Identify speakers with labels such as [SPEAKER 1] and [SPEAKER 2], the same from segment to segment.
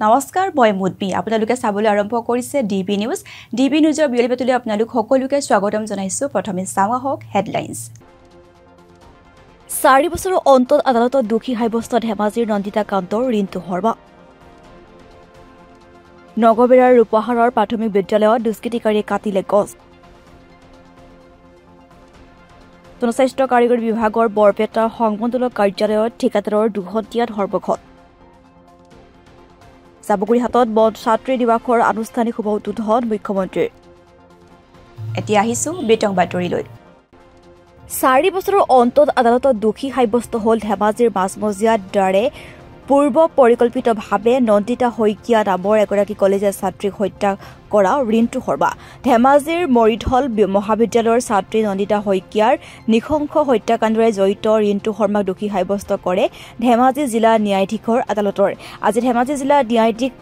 [SPEAKER 1] নমস্কাৰ মই মুদবি আপোনালোকে চাবলৈ আৰম্ভ কৰিছে ডিবি নিউজ ডিবি নিউজৰ বিয়লি পেটুলি আপোনালোক সকলোকে স্বাগতম জনাইছো প্ৰথমে চাওয়া হক হেডলাইন্স 4 বছৰৰ অন্তত আদালতত দোষী সাব্যস্ত ধেমাজিৰ নন্দিতা কান্তৰ ৰিন্তু শৰ্মা নগৰবেৰাৰ ৰূপহাৰৰ প্ৰাথমিক বিদ্যালয়ত দুষ্কৃতিকাৰীয়ে কাটিলে গছ জনস্বাস্থ্য কাৰিকৰী বিভাগৰ বৰপেটা সংমণ্ডল কাৰ্যালয়ত ঠিকাদাৰৰ দুঘণ্টীয়া ধৰপকড চাবুগুৰিহাটত বন ছাত্ৰী দিৱসৰ আনুষ্ঠানিক শুভ উদ্বোধন মুখ্যমন্ত্ৰীৰ এতিয়া আহিছো বেটং বাতৰিলৈ 4 বছৰৰ অন্তত আদালতত দোষী সাব্যস্ত হ'ল ধেমাজিৰ মাজমজিয়া দ্বাৰে পূৰ্ব পৰিকল্পিতভাৱে নন্দিতা শইকীয়া নামৰ এগৰাকী কলেজীয়া ছাত্ৰীক হত্যা কৰা ৰিন্তু শৰ্মা ধেমাজিৰ মৰিধল মহাবিদ্যালয়ৰ ছাত্ৰী নন্দিতা শইকীয়াৰ নিশংস হত্যাকাণ্ডৰে জড়িত ৰিন্তু শৰ্মাক দোষী সাব্যস্ত কৰে ধেমাজি জিলা ন্যায়াধীশৰ আদালতৰ আজি ধেমাজি জিলা ন্যায়াধীশ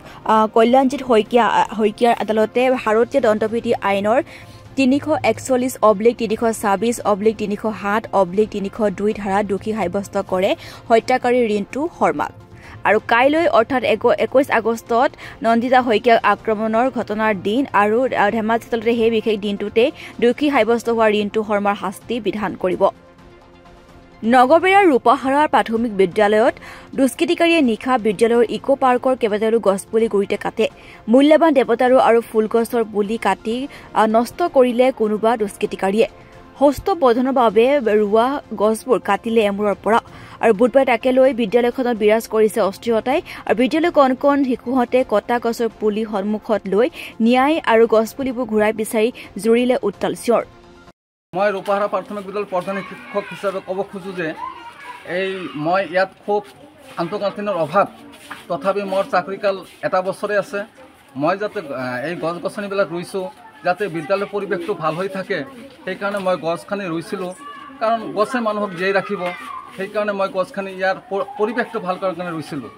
[SPEAKER 1] কল্যাণজিৎ শইকীয়াৰ আদালতে ভাৰতীয় দণ্ডবিধি আইনৰ 341/326/307/302 ধাৰা দোষী সাব্যস্ত কৰে হত্যাকাৰী ৰিন্তু শৰ্মাক আৰু কাইলৈ অৰ্থাৎ 21 আগষ্টত নন্দিতা শইকীয়াক আক্ৰমণৰ ঘটনাৰ দিন আৰু ধেমাজি আদালতে সেই বিশেষ দিনটোতে দোষী সাব্যস্ত হোৱা ৰিন্তু শৰ্মাৰ শাস্তি বিধান কৰিব নগৰবেৰাৰ ৰূপহাৰাৰ প্ৰাথমিক বিদ্যালয়ত দুষ্কৃতিকাৰীয়ে নিশা বিদ্যালয়ৰ ইকো পাৰ্কৰ কেইবাটাও গছপুলি গুৰিতে কাটে মূল্যৱান দেৱতাৰু আৰু ফুলগছৰ পুলি কাটি নষ্ট কৰিলে কোনোবা দুষ্কৃতিকাৰীয়ে হস্ত বৰ্ধনৰ বাবে ৰোৱা গছবোৰ কাটিলে এমূৰৰ পৰা আৰু বুধবাৰে তাকে লৈ বিদ্যালয়খনত বিৰাজ কৰিছে অস্থিৰতাই আৰু বিদ্যালয়ৰ কণ কণ শিশুহঁতে কটা গছৰ পুলি সন্মুখত লৈ ন্যায় আৰু গছপুলিবোৰ ঘূৰাই বিচাৰি জুৰিলে উত্তাল চিঞৰ
[SPEAKER 2] মই ৰূপহাৰা প্ৰাথমিক বিদ্যালয়ৰ প্ৰধান শিক্ষক হিচাপে ক'ব খোজো যে মই ইয়াত খুব আন্তঃগাঁথনিৰ অভাৱ তথাপি মোৰ চাকৰিকাল এটা বছৰে আছে মই যাতে এই গছ গছনিবিলাক ৰুইছোঁ যাতে বিদ্যালয়ৰ পৰিৱেশটো ভাল হৈ থাকে সেইকাৰণে মই গছখানি ৰুইছিলোঁ কাৰণ গছে মানুহক জীয়াই ৰাখিব সেইকাৰণে মই গছখানি ইয়াৰ পৰিৱেশটো ভাল কৰাৰ কাৰণে ৰুইছিলোঁ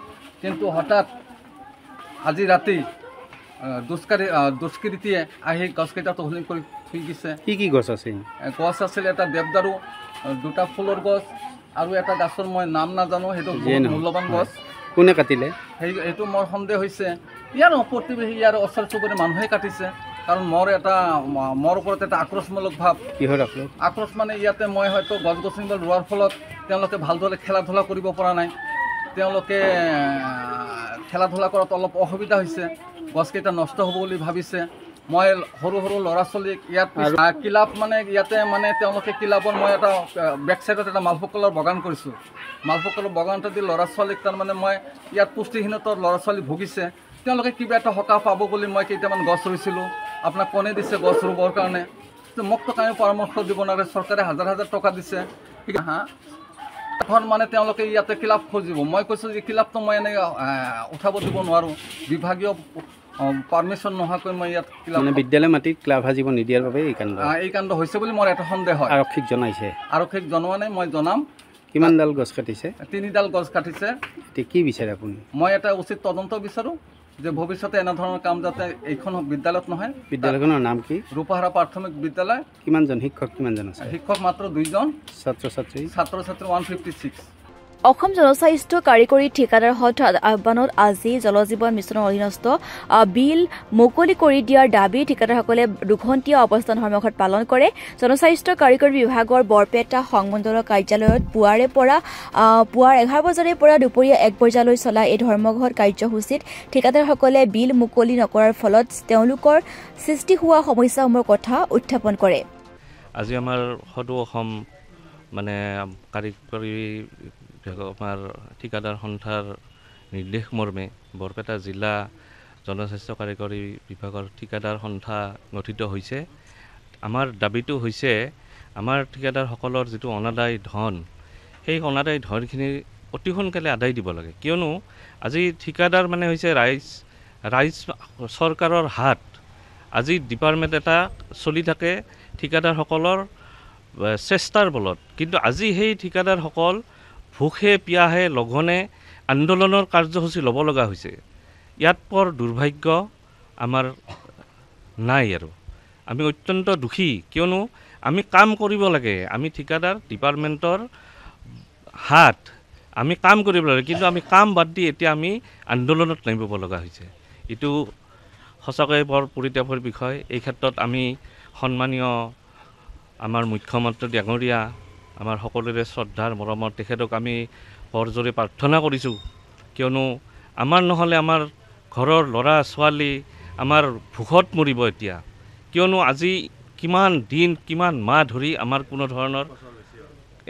[SPEAKER 2] কিন্তু হঠাৎ আজি ৰাতি দুষ্কৃতিয়ে আহি গছকেইটা তহিলং কৰি থৈ গৈছে
[SPEAKER 3] কি গছ আছে
[SPEAKER 2] গছ আছিল এটা দেৱদাৰু দুটা ফুলৰ গছ আৰু এটা গছৰ মই নাম নাজানো সেইটো মূল্যৱান গছ
[SPEAKER 3] কোনে কাটিলে
[SPEAKER 2] সেইটো মোৰ সন্দেহ হৈছে ইয়াৰ প্ৰতিবেশী ইয়াৰ ওচৰ চুবুৰীয়া মানুহে কাটিছে কাৰণ মোৰ ওপৰত এটা আক্ৰোশমূলক ভাৱ
[SPEAKER 3] কিহৰ
[SPEAKER 2] আক্ৰোশ মানে ইয়াতে মই হয়তো গছ গছনিবোৰ ৰোৱাৰ ফলত তেওঁলোকে ভালদৰে খেলা ধূলা কৰিব পৰা নাই তেওঁলোকে খেলা ধূলা কৰাত অলপ অসুবিধা হৈছে গছকেইটা নষ্ট হ'ব বুলি ভাবিছে মই সৰু সৰু ল'ৰা ছোৱালীক ইয়াত কিলাপ মানে ইয়াতে মানে তেওঁলোকে কিলাপৰ মই এটা বেক চাইডত এটা মালভোগ বাগান কৰিছোঁ মালভোগ বাগানটো দি ল'ৰা ছোৱালীক তাৰমানে মই ইয়াত পুষ্টিহীনতাৰ ল'ৰা ছোৱালী ভুগিছে তেওঁলোকে কিবা এটা সকাহ পাব বুলি মই কেইটামান গছ ৰুইছিলোঁ আপোনাক কোনে দিছে গছ ৰুবৰ কাৰণে মোকতো কায়ো পৰামৰ্শ দিব নোৱাৰে চৰকাৰে হাজাৰ হাজাৰ টকা দিছে এখন মানে তেওঁলোকে ইয়াতে কিলাপ খুজিব মই কৈছোঁ যে কিলাপটো মই এনেকৈ উঠাব দিব নোৱাৰোঁ বিভাগীয় পাৰ্মিশ্যন নোহোৱাকৈ মই ইয়াত
[SPEAKER 3] বিদ্যালয় মাটিত ক্লাব সাজিব নিদিয়াৰ বাবে
[SPEAKER 2] এই কাণ্ড হৈছে বুলি মোৰ এটা সন্দেহ হয়
[SPEAKER 3] আৰক্ষীক জনাইছে
[SPEAKER 2] আৰক্ষীক জনোৱা নাই মই জনাম
[SPEAKER 3] কিমানডাল গছ কাটিছে
[SPEAKER 2] 3ডাল গছ কাটিছে
[SPEAKER 3] এতিয়া কি বিচাৰে আপুনি
[SPEAKER 2] মই এটা উচিত তদন্ত বিচাৰোঁ যে ভৱিষ্যতে এনেধৰণৰ কাম যাতে এইখন বিদ্যালয়ত নহয়
[SPEAKER 3] বিদ্যালয়খনৰ নাম কি
[SPEAKER 2] ৰূপহাৰা প্ৰাথমিক বিদ্যালয়
[SPEAKER 3] কিমানজন কিমানজন আছে
[SPEAKER 2] শিক্ষক মাত্ৰ 2জন
[SPEAKER 3] ছাত্ৰ ছাত্ৰী
[SPEAKER 2] 156
[SPEAKER 1] অসম জনস্বাস্থ্য কাৰিকৰী ঠিকাদাৰ হঠাৎ আহ্বানত আজি জলজীৱন মিছনৰ অধীনস্থ বিল মুকলি কৰি দিয়াৰ দাবী ঠিকাদাৰসকলে দুঘণ্টীয়া অৱস্থান ধৰ্মঘট পালন কৰে জনস্বাস্থ্য কাৰিকৰী বিভাগৰ বৰপেটা সংমণ্ডল কাৰ্যালয়ত পুৱাৰ 11 বজাৰ পৰা দুপৰীয়া 1 বজালৈ চলা এই ধৰ্মঘট কাৰ্যসূচীত ঠিকাদাৰসকলে বিল মুকলি নকৰাৰ ফলত তেওঁলোকৰ সৃষ্টি হোৱা সমস্যাসমূহৰ কথা উত্থাপন কৰে
[SPEAKER 4] আজি আমাৰ সদৌ অসম মানে কাৰিকৰী আমাৰ ঠিকাদাৰ সন্থাৰ নিৰ্দেশ মৰ্মে বৰপেটা জিলা জনস্বাস্থ্য কাৰিকৰী বিভাগৰ ঠিকাদাৰ সন্থা গঠিত হৈছে আমাৰ দাবীটো হৈছে আমাৰ ঠিকাদাৰসকলৰ যিটো অনাদায় ধন সেই অনাদায় ধনখিনি অতি সোনকালে আদায় দিব লাগে কিয়নো আজি ঠিকাদাৰ মানে হৈছে ৰাইজ চৰকাৰৰ হাত আজি ডিপাৰ্টমেণ্ট এটা চলি থাকে ঠিকাদাৰসকলৰ চেষ্টাৰ বলত কিন্তু আজি সেই ঠিকাদাৰসকল ভোকে পিয়াহে লঘনে আন্দোলনৰ কাৰ্যসূচী ল'ব লগা হৈছে ইয়াত পৰ দুৰ্ভাগ্য আমাৰ নাই আৰু আমি অত্যন্ত দুখী কিয়নো আমি কাম কৰিব লাগে আমি ঠিকাদাৰ ডিপাৰ্টমেণ্টৰ হাত আমি কাম কৰিব লাগে, কিন্তু আমি কাম বাদ দি এতিয়া আমি আন্দোলনত নামিব লগা হৈছে। এইটো সঁচাকৈ বৰ পৰিতাপৰ বিষয়। এই ক্ষেত্ৰত আমি সন্মানীয় আমাৰ মুখ্যমন্ত্ৰী ডাঙৰীয়া, আমাৰ সকলোৰে শ্ৰদ্ধাৰ মৰমত তেখেতক আমি বৰজোৰে প্ৰাৰ্থনা কৰিছোঁ, কিয়নো আমাৰ নহ'লে আমাৰ ঘৰৰ ল'ৰা ছোৱালী আমাৰ ভোকত মৰিব এতিয়া। কিয়নো আজি কিমান দিন কিমান মাহ ধৰি আমাৰ কোনো ধৰণৰ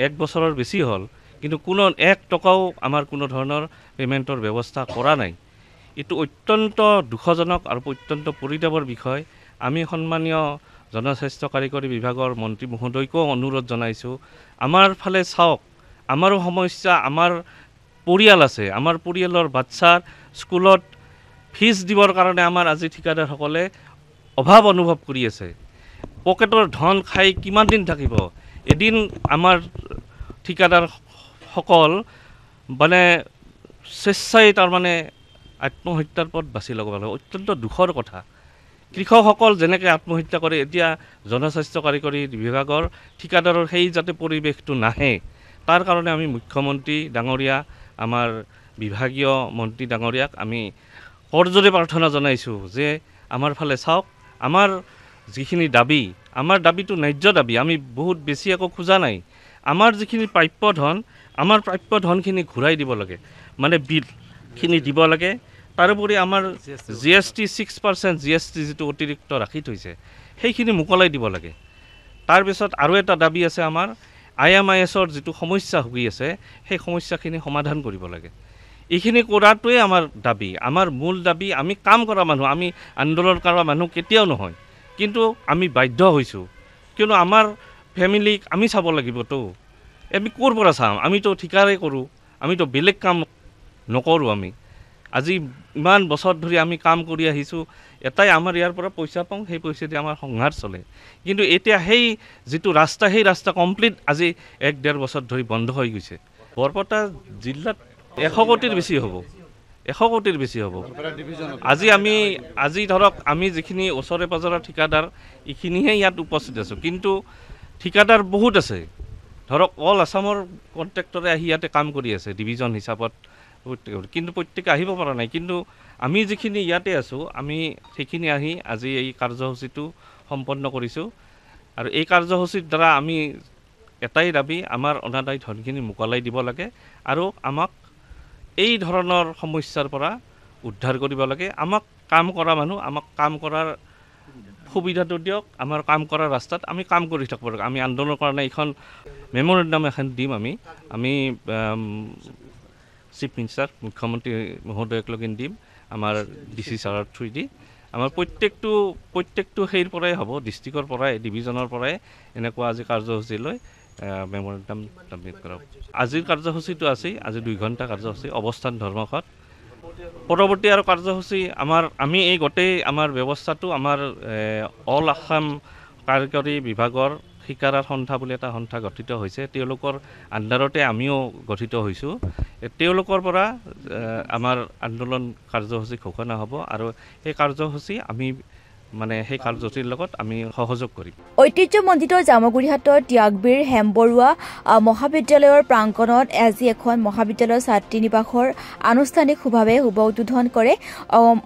[SPEAKER 4] 1 বছৰৰ বেছি হ'ল, কিন্তু কোনো 1 টকাও আমাৰ কোনো ধৰণৰ পে'মেণ্টৰ ব্যৱস্থা কৰা নাই। এইটো অত্যন্ত দুখজনক আৰু অত্যন্ত পৰিতাপৰ বিষয়। আমি সন্মানীয় জনস্বাস্থ্য কাৰিকৰী বিভাগৰ মন্ত্ৰী মহোদয়কো অনুৰোধ জনাইছোঁ, আমাৰ ফালে চাওক, আমাৰো সমস্যা, আমাৰ পৰিয়াল আছে, আমাৰ পৰিয়ালৰ বাচ্চাৰ স্কুলত ফিজ দিবৰ কাৰণে আমাৰ আজি ঠিকাদাৰসকলে অভাৱ অনুভৱ কৰি আছে। পকেটৰ ধন খাই কিমান দিন থাকিব। এদিন আমাৰ ঠিকাদাৰসকল মানে স্বেচ্ছাই তাৰমানে আত্মহত্যাৰ পথ বাছি ল'ব লাগে। অত্যন্ত দুখৰ কথা। কৃষকসকল যেনেকৈ আত্মহত্যা কৰে, এতিয়া জনস্বাস্থ্য কাৰিকৰী বিভাগৰ ঠিকাদাৰৰ সেই যাতে পৰিৱেশটো নাহে, তাৰ কাৰণে আমি মুখ্যমন্ত্ৰী ডাঙৰীয়া, আমাৰ বিভাগীয় মন্ত্ৰী ডাঙৰীয়াক আমি কৰজোৰে প্ৰাৰ্থনা জনাইছোঁ যে আমাৰ ফালে চাওক, আমাৰ যিখিনি দাবী, আমাৰ দাবীটো ন্যায্য দাবী, আমি বহুত বেছি একো খোজা নাই। আমাৰ যিখিনি প্ৰাপ্য ধন, আমাৰ প্ৰাপ্য ধনখিনি ঘূৰাই দিব লাগে, মানে বিলখিনি দিব লাগে। তাৰোপৰি আমাৰ GST 6% GST যিটো অতিৰিক্ত ৰাখি থৈছে, সেইখিনি মোকলাই দিব লাগে। তাৰপিছত আৰু এটা দাবী আছে আমাৰ, IMISৰ যিটো সমস্যা হৈ আছে, সেই সমস্যাখিনি সমাধান কৰিব লাগে। এইখিনি কৰাটোৱে আমাৰ দাবী, আমাৰ মূল দাবী। আমি কাম কৰা মানুহ, আমি আন্দোলন কৰা মানুহ কেতিয়াও নহয়, কিন্তু আমি বাধ্য হৈছোঁ, কিয়নো আমাৰ ফেমিলিক আমি চাব লাগিবতো। আমি ক'ৰ পৰা চাম? আমিতো ঠিকাৰে কৰোঁ, আমিতো বেলেগ কাম নকৰোঁ। আমি আজি ইমান বছৰ ধৰি আমি কাম কৰি আহিছোঁ, এটাই আমাৰ ইয়াৰ পৰা পইচা পাওঁ, সেই পইচাতে আমাৰ সংসাৰ চলে। কিন্তু এতিয়া সেই যিটো ৰাস্তা, সেই ৰাস্তা কমপ্লিট আজি 1-1.5 বছৰ ধৰি বন্ধ হৈ গৈছে। বৰপেটা জিলাত 100 কোটিৰ বেছি হ'ব, 100 কোটিৰ বেছি হ'ব। আজি ধৰক আমি যিখিনি ওচৰে পাজৰৰ ঠিকাদাৰ, এইখিনিহে ইয়াত উপস্থিত আছোঁ, কিন্তু ঠিকাদাৰ বহুত আছে। ধৰক অল আছামৰ কণ্ট্ৰেক্টৰে আহি ইয়াতে কাম কৰি আছে ডিভিজন হিচাপত, কিন্তু প্ৰত্যেকে আহিব পৰা নাই। কিন্তু আমি যিখিনি ইয়াতে আছোঁ, আমি সেইখিনি আহি আজি এই কাৰ্যসূচীটো সম্পন্ন কৰিছোঁ। আৰু এই কাৰ্যসূচীৰ দ্বাৰা আমি এটাই দাবী, আমাৰ অনাদায়ী ধনখিনি মোকলাই দিব লাগে আৰু আমাক এই ধৰণৰ সমস্যাৰ পৰা উদ্ধাৰ কৰিব লাগে। আমাক কাম কৰা মানুহ, আমাক কাম কৰাৰ সুবিধাটো দিয়ক, আমাৰ কাম কৰাৰ ৰাস্তাত আমি কাম কৰি থাকিব লাগে। আমি আন্দোলনৰ কাৰণে এইখন মেমৰেণ্ডাম এখন দিম। আমি চিফ মিনিষ্টাৰ মুখ্যমন্ত্ৰী মহোদয়ক লগিন দিম, আমাৰ DC ছাৰৰ থ্ৰুদি। আমাৰ প্ৰত্যেকটো সেইৰ পৰাই হ'ব, ডিষ্ট্ৰিক্টৰ পৰাই, ডিভিজনৰ পৰাই এনেকুৱা আজি কাৰ্যসূচী লৈ মেমৰেণ্ডাম ছাবমিট কৰক। আজিৰ কাৰ্যসূচীটো আছেই, আজি 2 ঘণ্টা কাৰ্যসূচী, অৱস্থান ধৰ্মঘট। পৰৱৰ্তী আৰু কাৰ্যসূচী আমি এই গোটেই আমাৰ ব্যৱস্থাটো আমাৰ অল আসাম কাৰিকৰী বিভাগৰ ঠিকাদাৰ সন্থা বুলি এটা সন্থা গঠিত হৈছে, তেওঁলোকৰ আণ্ডাৰতে আমিও গঠিত হৈছোঁ। তেওঁলোকৰ পৰা আমাৰ আন্দোলন কাৰ্যসূচী ঘোষণা হ'ব আৰু সেই কাৰ্যসূচী আমি সেই কাৰ্যসূচীৰ লগত আমি সহযোগ কৰিম।
[SPEAKER 1] ঐতিহ্যমণ্ডিত জামুগুৰিহাটৰ ত্যাগবীৰ হেমবৰুৱা মহাবিদ্যালয়ৰ প্ৰাংগণত আজি এখন মহাবিদ্যালয়ৰ ছাত্ৰী নিবাসৰ আনুষ্ঠানিকভাৱে শুভ উদ্বোধন কৰে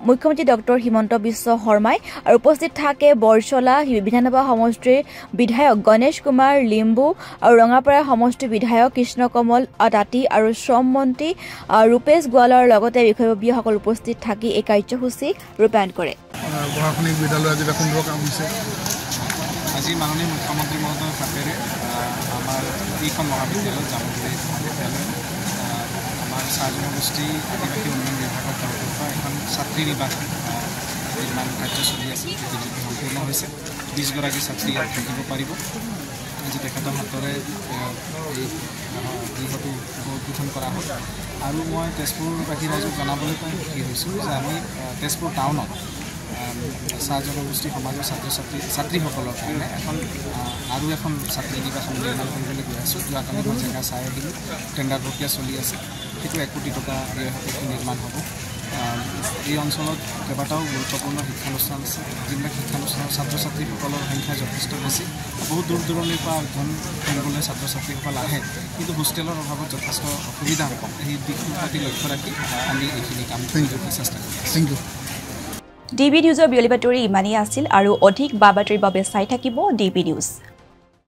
[SPEAKER 1] মুখ্যমন্ত্ৰী ডক্টৰ হিমন্ত বিশ্ব শৰ্মাই। আৰু উপস্থিত থাকে বৰচলা বিধানসভা সমষ্টিৰ বিধায়ক গণেশ কুমাৰ লিম্বু আৰু ৰঙাপাৰা সমষ্টিৰ বিধায়ক কৃষ্ণ কমল তাঁতী আৰু শ্ৰম মন্ত্ৰী ৰূপেশ গোৱালৰ লগতে বিষয়ববীয়াসকল উপস্থিত থাকি এই কাৰ্যসূচী ৰূপায়ণ কৰে।
[SPEAKER 5] প্ৰশাসনিক বিদ্যালয় আজি এটা সুন্দৰ কাম হৈছে।
[SPEAKER 6] আজি মাননীয় মুখ্যমন্ত্ৰী মহোদয়ৰ হাতেৰে আমাৰ এইখন মহাবিদ্যালয় জামুগুৰি মহাবিদ্যালয় আমাৰ চাহ জনগোষ্ঠী আদিবাসী উন্নয়ন বিভাগৰ তৰফৰ পৰা এখন ছাত্ৰী নিবাস নিৰ্মাণ কাৰ্য চলি আছে, সম্পূৰ্ণ হৈছে। 20 গৰাকী ছাত্ৰী ইয়াত থাকিব পাৰিব। আজি তেখেতৰ হাতৰে এই গৃহটো উদ্বোধন কৰা হ'ল। আৰু মই তেজপুৰবাসী ৰাইজক জনাবলৈ পাই সুখী হৈছোঁ যে আমি তেজপুৰ টাউনত চাহ জনগোষ্ঠী সমাজৰ ছাত্ৰীসকলৰ কাৰণে আৰু এখন ছাত্ৰী নিবাস নিৰ্মাণ কৰিবলৈ গৈ আছোঁ। যোৱাকালি মই জেগা চাই আহিলোঁ, টেণ্ডাৰ প্ৰক্ৰিয়া চলি আছে। সেইটো 1 কোটি টকা নিৰ্মাণ হ'ব। এই অঞ্চলত কেইবাটাও গুৰুত্বপূৰ্ণ শিক্ষানুষ্ঠান আছে যিবিলাক শিক্ষানুষ্ঠানৰ ছাত্ৰ ছাত্ৰীসকলৰ সংখ্যা যথেষ্ট বেছি বহুত দূৰ দূৰণিৰ পৰা অধ্যয়ন কৰিবলৈ ছাত্ৰ ছাত্ৰীসকল আহে কিন্তু হোষ্টেলৰ অভাৱত যথেষ্ট অসুবিধা হয় সেই দিশটোৰ প্ৰতি লক্ষ্য ৰাখি আমি এইখিনি কাম কৰিবলৈ চেষ্টা কৰি আছোঁ
[SPEAKER 5] থেংক ইউ
[SPEAKER 1] ডিবি নিউজৰ বিয়লি বাতৰি ইমানেই আছিল আৰু অধিক বা বাতৰিৰ বাবে চাই থাকিব ডিবি নিউজ